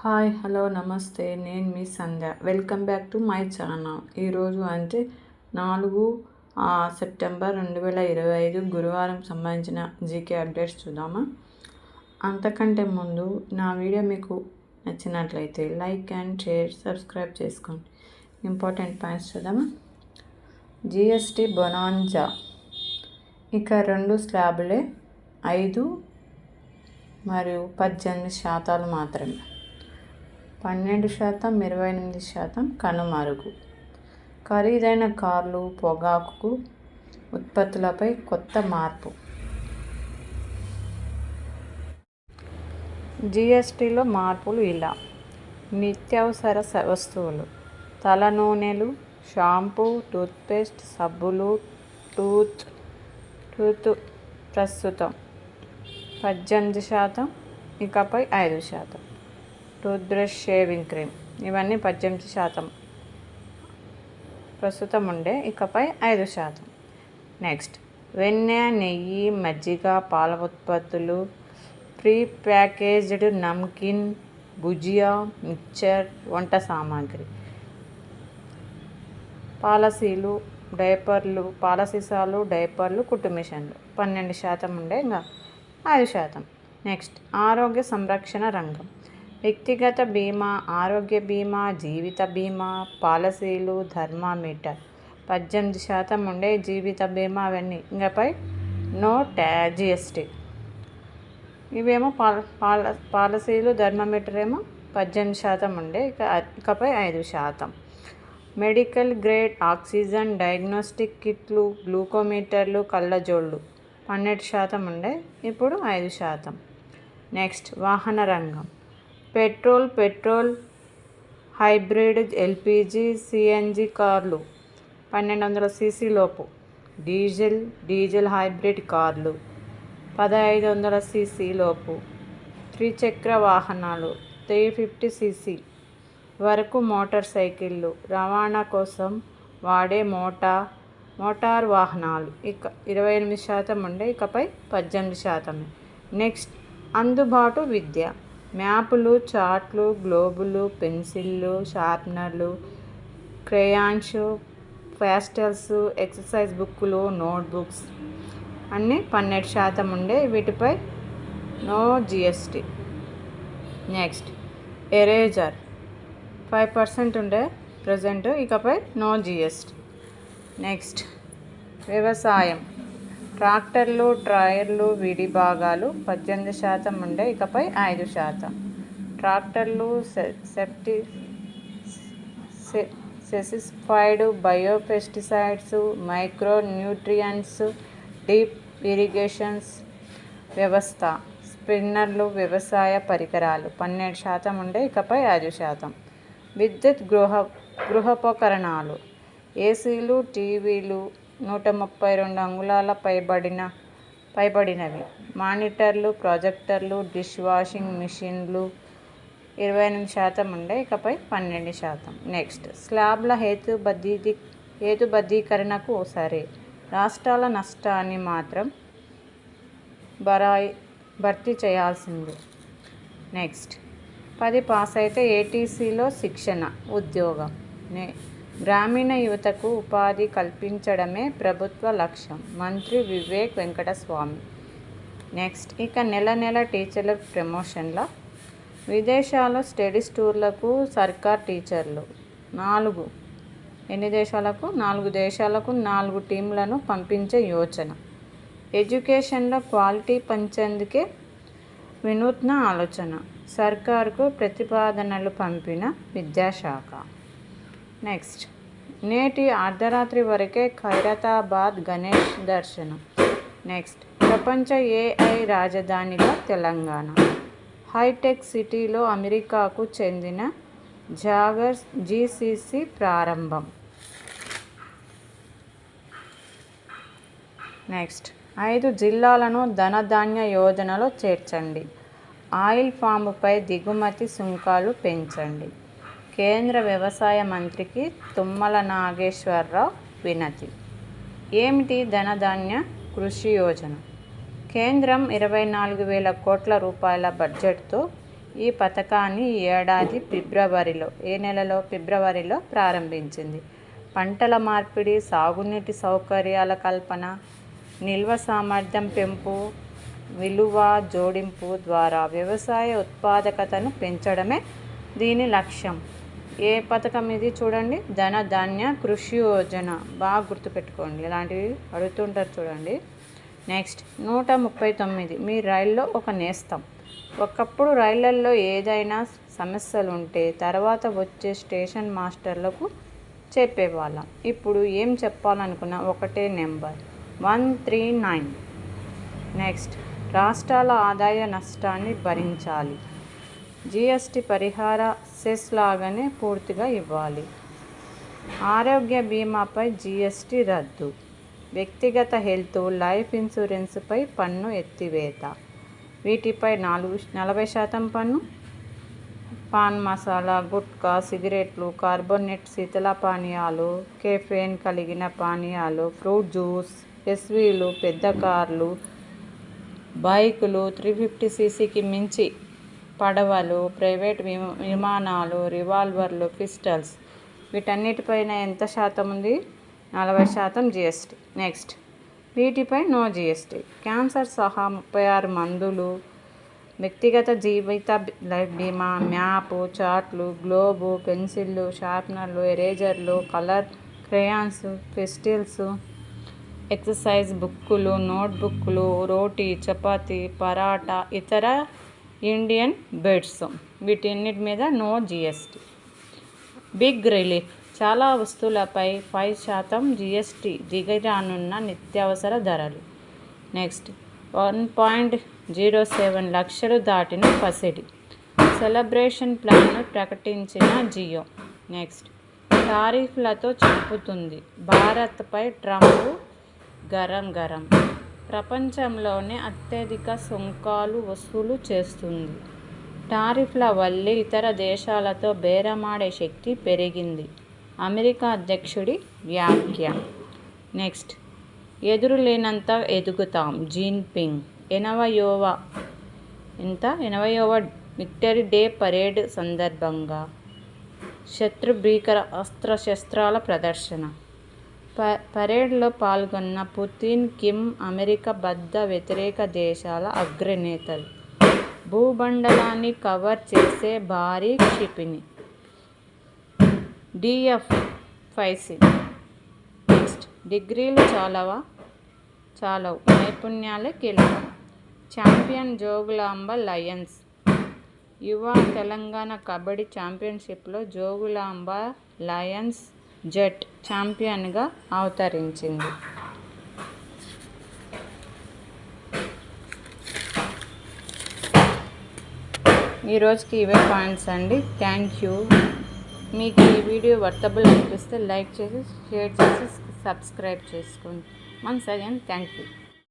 Hi hello నమస్తే, నేను మీ Sandhya. Welcome back to my channel. ఈరోజు అంటే 4 సెప్టెంబర్ 2025 గురువారం సంబంధించిన జీకే అప్డేట్స్ చూద్దామా. అంతకంటే ముందు నా వీడియో మీకు నచ్చినట్లయితే లైక్ అండ్ షేర్, సబ్స్క్రైబ్ చేసుకోండి. ఇంపార్టెంట్ పాయింట్స్ చూద్దామా. జిఎస్టీ బొనాంజా ఇక 2 స్లాబులే 5 మరియు 18% మాత్రమే. 12%, 28% కనుమరుగు. ఖరీదైన కార్లు, పొగాకు ఉత్పత్తులపై కొత్త మార్పు. జిఎస్టీలో మార్పులు ఇలా: నిత్యావసర వస్తువులు, తలనూనెలు, షాంపూ, టూత్పేస్ట్, సబ్బులు, టూత్ ప్రస్తుతం 18%, ఇకపై 5%. టూత్ బ్రష్, షేవింగ్ క్రీమ్ ఇవన్నీ 18% ప్రస్తుతం ఉండే, ఇకపై 5%. నెక్స్ట్, వెన్నె, నెయ్యి, మజ్జిగ, పాల ఉత్పత్తులు, pre packaged namkeen, bhujia, mixture, వంట సామాగ్రి, పాల సీసాలు, డైపర్లు, కుట్టు మిషన్లు 12% ఉండే, ఇంకా 5%. నెక్స్ట్, ఆరోగ్య సంరక్షణ రంగం, వ్యక్తిగత బీమా, ఆరోగ్య బీమా, జీవిత బీమా, పాలసీలు, థర్మామీటర్ 18% ఉండే, జీవిత బీమా అవన్నీ ఇంకపై నో జిఎస్టీ. ఇవేమో పాలసీలు, థర్మామీటర్ ఏమో 18% ఉండే, ఇకపై 5%. మెడికల్ గ్రేడ్ ఆక్సిజన్, డయాగ్నోస్టిక్ కిట్లు, గ్లూకోమీటర్లు, కళ్ళజోళ్ళు 12% ఉండే, ఇప్పుడు 5%. నెక్స్ట్, వాహన రంగం, పెట్రోల్, హైబ్రిడ్, ఎల్పిజి, సిఎన్జి కార్లు 1200 cc లోపు, డీజిల్ హైబ్రిడ్ కార్లు 1500 cc లోపు, త్రిచక్ర వాహనాలు 350 cc వరకు, మోటార్ సైకిళ్ళు, రవాణా కోసం వాడే మోటార్ వాహనాలు 28% ఉండే, ఇకపై 18%. నెక్స్ట్, అందుబాటు విద్య, మ్యాపులు, చార్ట్లు, గ్లోబులు, పెన్సిళ్ళు, షార్ప్నర్లు, క్రేయాన్స్, ప్యాస్టల్స్, ఎక్సర్సైజ్ బుక్కులు, నోట్బుక్స్ అన్నీ 12% ఉండే, వీటిపై నో జిఎస్టీ. నెక్స్ట్, ఎరేజర్ 5% ఉండే ప్రజెంట్, ఇకపై నో జిఎస్టీ. నెక్స్ట్, వ్యవసాయం, ట్రాక్టర్లు, ట్రాయర్లు, విడి భాగాలు 18% ఉండే, ఇకపై 5%. ట్రాక్టర్లు, సెసిఫైడ్ biopesticides, micro nutrients, drip irrigations వ్యవస్థ, స్ప్రింక్లర్లు, వ్యవసాయ పరికరాలు 12% ఉండే, ఇకపై 5%. విద్యుత్ గృహోపకరణాలు, ఏసీలు, టీవీలు 132 అంగుళాల పైబడినవి, మానిటర్లు, ప్రొజెక్టర్లు, డిష్ వాషింగ్ మిషన్లు 28% ఉండే, ఇకపై 12%. నెక్స్ట్, స్లాబ్ల హేతుబద్ధీకరణకు సరే, రాష్ట్రాల నష్టాన్ని మాత్రం భర్తీ చేయాల్సిందే. నెక్స్ట్, 10 పాస్ అయితే ఏటీసీలో శిక్షణ, ఉద్యోగం. గ్రామీణ యువతకు ఉపాధి కల్పించడమే ప్రభుత్వ లక్ష్యం, మంత్రి వివేక్ వెంకటస్వామి. నెక్స్ట్, ఇక నెల టీచర్ల ప్రమోషన్ల, విదేశాల్లో స్టడీస్ టూర్లకు సర్కార్ టీచర్లు 4 దేశాలకు 4 టీంలను పంపించే యోచన. ఎడ్యుకేషన్లో క్వాలిటీ పెంచేందుకే వినూత్న ఆలోచన, సర్కార్కు ప్రతిపాదనలు పంపిన విద్యాశాఖ. నెక్స్ట్, నేటి అర్ధరాత్రి వరకే ఖైరతాబాద్ గణేష్ దర్శనం. నెక్స్ట్, ప్రపంచ ఏఐ రాజధానిగా తెలంగాణ, హైటెక్ సిటీలో అమెరికాకు చెందిన జాగర్ జీసీసీ ప్రారంభం. నెక్స్ట్, 5 జిల్లాలను ధనధాన్య యోజనలో చేర్చండి, ఆయిల్ పాముపై దిగుమతి సుంకాలు పెంచండి. కేంద్ర వ్యవసాయ మంత్రికి తుమ్మల నాగేశ్వరరావు వినతి. ఏమిటి ధనధాన్య కృషి యోజన? కేంద్రం 24,000 కోట్ల రూపాయల బడ్జెట్తో ఈ పథకాన్ని ఈ ఏడాది ఫిబ్రవరిలో ప్రారంభించింది. పంటల మార్పిడి, సాగునీటి సౌకర్యాల కల్పన, నిల్వ సామర్థ్యం పెంపు, విలువ జోడింపు ద్వారా వ్యవసాయ ఉత్పాదకతను పెంచడమే దీని లక్ష్యం. ఏ పథకం ఇది చూడండి, ధనధాన్య కృషి యోజన. బాగా గుర్తుపెట్టుకోండి, ఇలాంటివి అడుగుతుంటారు చూడండి. నెక్స్ట్ 139 మీ రైల్లో ఒక నేస్తం. ఒకప్పుడు రైళ్లల్లో ఏదైనా సమస్యలు ఉంటే తర్వాత వచ్చే స్టేషన్ మాస్టర్లకు చెప్పేవాళ్ళం. ఇప్పుడు ఏం చెప్పాలనుకున్నా ఒకటే నెంబర్ 139. నెక్స్ట్ రాష్ట్రాల ఆదాయ నష్టాన్ని భరించాలి. జిఎస్టీ పరిహార సెస్ లాగానే పూర్తిగా ఇవ్వాలి. ఆరోగ్య బీమాపై జిఎస్టీ రద్దు. వ్యక్తిగత హెల్త్, లైఫ్ ఇన్సూరెన్స్పై పన్ను ఎత్తివేత. వీటిపై 40% పన్ను. పాన్ మసాలా, గుట్కా, సిగరెట్లు, కార్బోనేట్ శీతల పానీయాలు, కెఫెన్ కలిగిన పానీయాలు, ఫ్రూట్ జ్యూస్, ఎస్యూవీలు, పెద్ద కార్లు, బైకులు, 350cc మించి పడవలు, ప్రైవేట్ విమానాలు, రివాల్వర్లు, పిస్టల్స్ వీటన్నిటిపైన ఎంత శాతం ఉంది? 40% జిఎస్టీ. నెక్స్ట్ వీటిపై నో జిఎస్టీ. క్యాన్సర్ సహా 36 మందులు, వ్యక్తిగత జీవిత లైఫ్ బీమా, మ్యాప్, చార్ట్లు, గ్లోబు, పెన్సిళ్ళు, షార్ప్నర్లు, ఎరేజర్లు, కలర్ క్రేయాన్స్, పెస్టిల్స్, ఎక్సర్సైజ్ బుక్కులు, నోట్బుక్లు, రోటీ, చపాతీ, పరాటా, ఇతర ఇండియన్ బెడ్స్ వీటన్నిటి మీద నో జిఎస్టీ. Big relief. చాలా వస్తువులపై 5% జిఎస్టీ దిగిరానున్న నిత్యావసర ధరలు. నెక్స్ట్ 1.07 లక్షలు దాటిన పసిడి. సెలబ్రేషన్ ప్లాన్ను ప్రకటించిన జియో. నెక్స్ట్ టారిఫ్లతో చంపుతుంది భారత్పై ట్రంప్ గరం. ప్రపంచంలోనే అత్యధిక సుంకాలు వసూలు చేస్తుంది. టారిఫ్ల వల్లే ఇతర దేశాలతో బేరమాడే శక్తి పెరిగింది. అమెరికా అధ్యక్షుడి వ్యాఖ్య. నెక్స్ట్ ఎదురులేనంత ఎదుగుతాం జిన్పింగ్. 80వ విక్టరీ డే పరేడ్ సందర్భంగా శత్రు భీకర అస్త్రశస్త్రాల ప్రదర్శన. పరేడ్లో పాల్గొన్న పుతిన్, కిమ్ అమెరికా బద్ద వ్యతిరేక దేశాల అగ్రనేతలు. భూమండలాన్ని కవర్ చేసే భారీ క్షిపణి DF-5C. నెక్స్ట్ డిగ్రీలు చాలవు, నైపుణ్యాలే కీలకం. Champion Jogulamba Lions. యువ తెలంగాణ కబడ్డీ ఛాంపియన్షిప్లో జోగులాంబ లయన్స్ జట్ ఛాంపియన్గా అవతరించింది. ఈరోజుకి ఇవే పాయింట్స్ అండి. Thank you. మీకు ఈ వీడియో వర్తబుల్ అనిపిస్తే లైక్ చేసి, షేర్ చేసి, సబ్స్క్రైబ్ చేసుకోండి. Once again thank you.